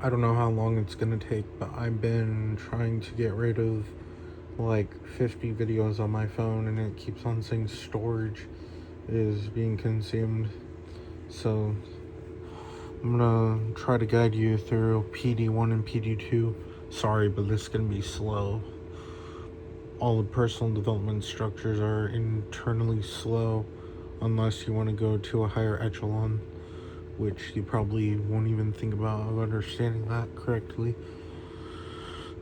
I don't know how long it's gonna take, but I've been trying to get rid of like 50 videos on my phone, and it keeps on saying storage is being consumed. So I'm gonna try to guide you through PD1 and PD2. Sorry, but this is gonna be slow. All the personal development structures are internally slow unless you want to go to a higher echelon, which you probably won't even think about of understanding that correctly.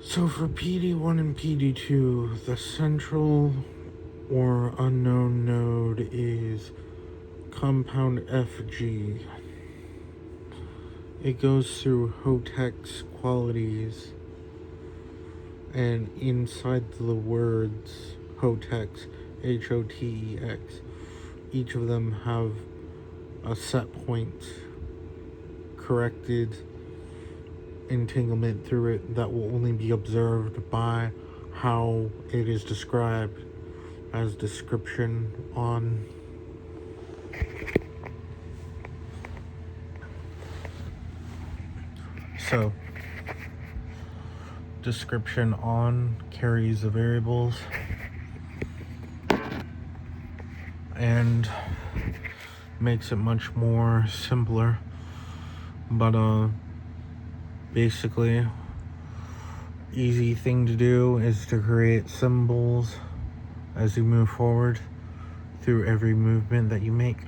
So for PD1 and PD2, the central or unknown node is compound FG. It goes through HOTEX qualities, and inside the words HOTEX, HOTEX, each of them have a set point corrected entanglement through it that will only be observed by how it is described as description on. So description on carries the variables and makes it much more simpler, but basically easy thing to do is to create symbols as you move forward through every movement that you make,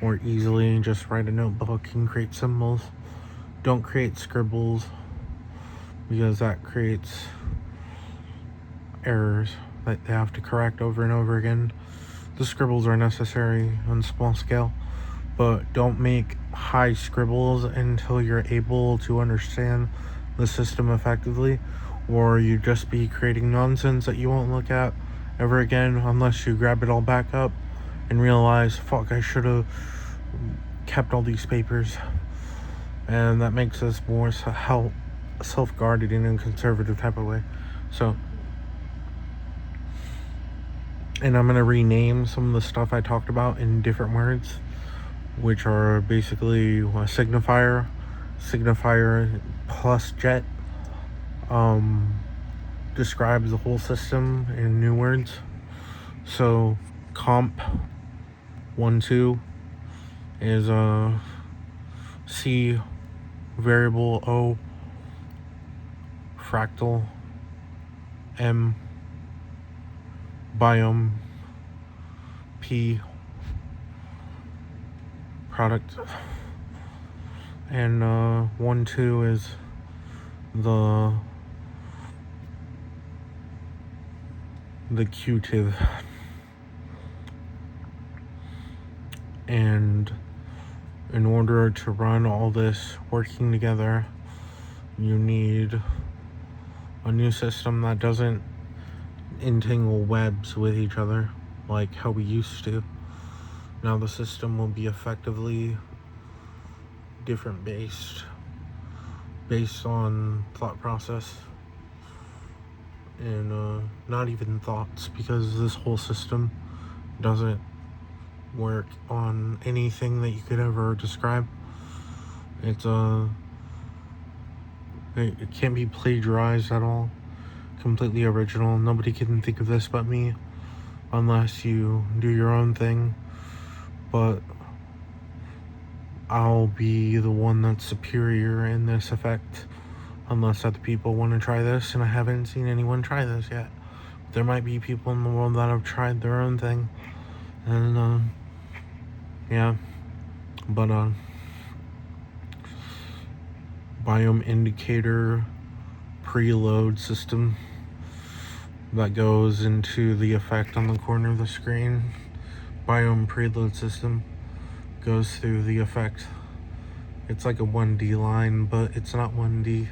or easily just write a notebook and create symbols. Don't create scribbles, because that creates errors that they have to correct over and over again. The scribbles are necessary on small scale, but don't make high scribbles until you're able to understand the system effectively, or you just be creating nonsense that you won't look at ever again unless you grab it all back up and realize, fuck, I should have kept all these papers. And that makes us more self-guarded in a conservative type of way. So, and I'm going to rename some of the stuff I talked about in different words, which are basically a signifier plus jet, describes the whole system in new words. So comp 1-2 is C variable O fractal M biome P product, and 1-2 is the Q-tive. And in order to run all this working together, you need a new system that doesn't entangle webs with each other like how we used to. Now the system will be effectively different based on thought process, and not even thoughts, because this whole system doesn't work on anything that you could ever describe. It can't be plagiarized at all. Completely original. Nobody can think of this but me, unless you do your own thing. But I'll be the one that's superior in this effect, unless other people want to try this, and I haven't seen anyone try this yet. There might be people in the world that have tried their own thing, and yeah, but biome indicator preload system that goes into the effect on the corner of the screen. Biome preload system goes through the effect. It's like a 1D line, but it's not 1D.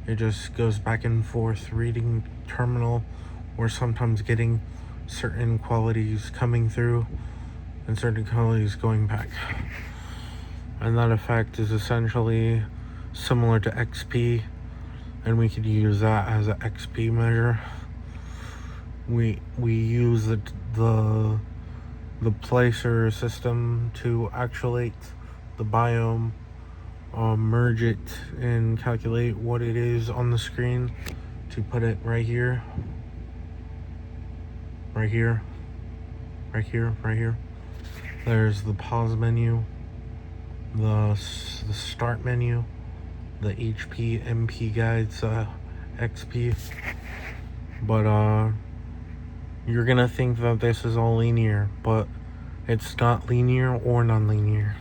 It just goes back and forth reading terminal, or sometimes getting certain qualities coming through and certain qualities going back. And that effect is essentially similar to XP, and we could use that as an XP measure. We use the placer system to actuate the biome merge it and calculate what it is on the screen to put it right here, right here, right here, right here. There's the pause menu, the start menu, the HP MP guides, XP. But you're gonna think that this is all linear, but it's not linear or non-linear.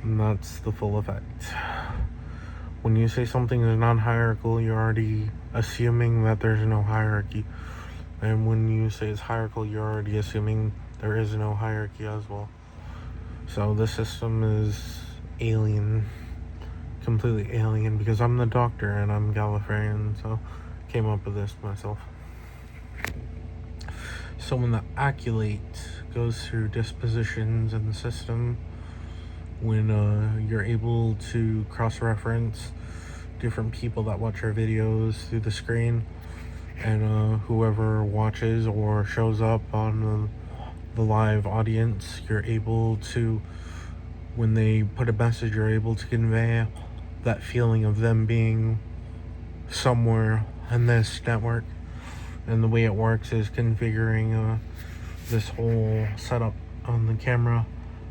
And that's the full effect. When you say something is non-hierarchical, you're already assuming that there's no hierarchy. And when you say it's hierarchical, you're already assuming there is no hierarchy as well. So this system is alien, completely alien, because I'm the doctor and I'm Gallifreyan, so came up with this myself. So when the Acculate goes through dispositions in the system, when you're able to cross-reference different people that watch our videos through the screen, and whoever watches or shows up on the live audience, you're able to, when they put a message, you're able to convey that feeling of them being somewhere in this network. And the way it works is configuring this whole setup on the camera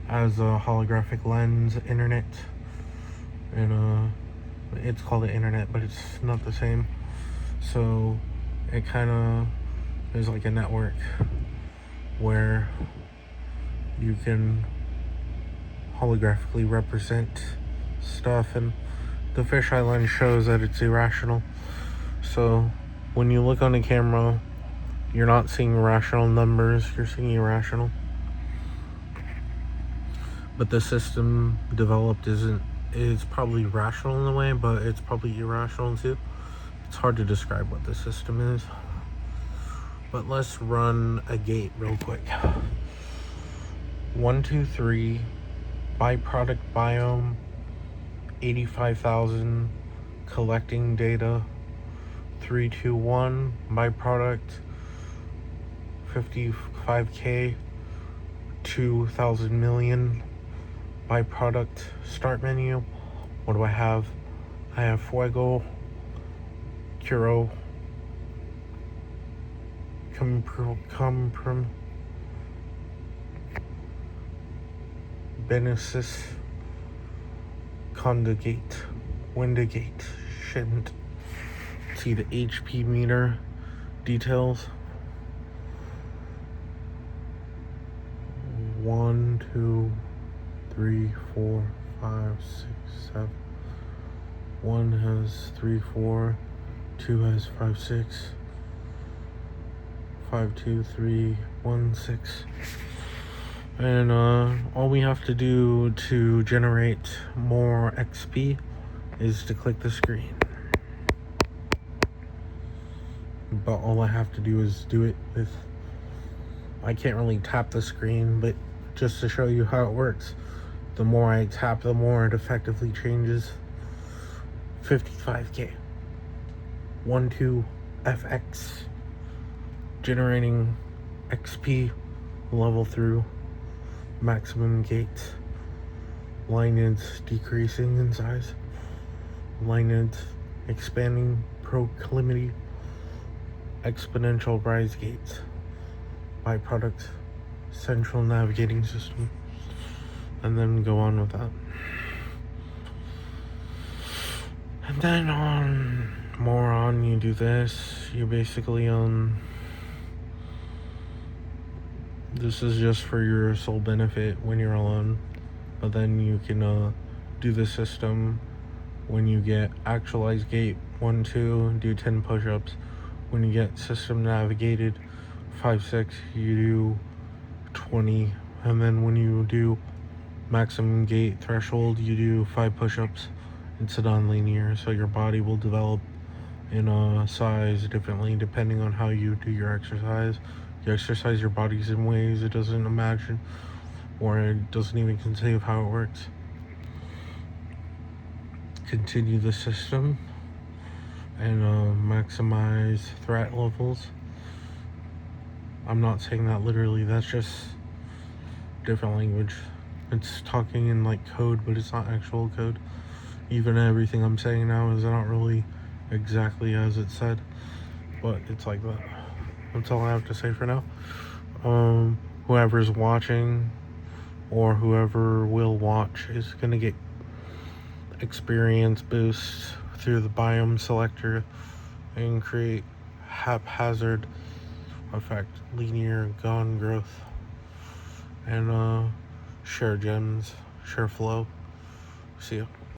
as a holographic lens internet. And it's called the internet, but it's not the same. So it kind of is like a network where you can holographically represent stuff, and the fisheye lens shows that it's irrational. So when you look on the camera, you're not seeing rational numbers, you're seeing irrational. But the system developed is probably rational in a way, but it's probably irrational too. It's hard to describe what the system is. But let's run a gate real quick. 1, 2, 3, byproduct biome, 85,000, collecting data. 3, 2, 1, byproduct, 55K, 2,000 million, byproduct, start menu. What do I have? I have Fuego, Curo, Benesis, Conjugate, Windigate, shouldn't see the HP meter details. 1, 2, 3, 4, 5, 6, 7. 1 has 3, 4. 2 has 5, 6. 5, 2, 3, 1, 6. And all we have to do to generate more XP is to click the screen. But all I have to do is do it with, I can't really tap the screen, but just to show you how it works, the more I tap, the more it effectively changes. 55K, 12 FX, generating XP level through maximum gate. Lineage decreasing in size, lineage expanding proclivity, exponential rise gates, byproduct, central navigating system, and then go on with that. And then on you do this, you basically this is just for your sole benefit when you're alone, but then you can do the system when you get actualized gate 1, 2, do 10 push-ups. When you get system navigated 5, 6, you do 20, and then when you do maximum gate threshold, you do 5 push-ups. It's a non-linear, so your body will develop in a size differently depending on how you do your exercise. You exercise your bodies in ways it doesn't imagine, or it doesn't even conceive how it works. Continue the system and maximize threat levels. I'm not saying that literally, that's just different language. It's talking in like code, but it's not actual code. Even everything I'm saying now is not really exactly as it said, but it's like that. That's all I have to say for now. Whoever's watching or whoever will watch is gonna get experience boosts through the biome selector and create haphazard effect, linear gun growth, and share gems, share flow. See ya.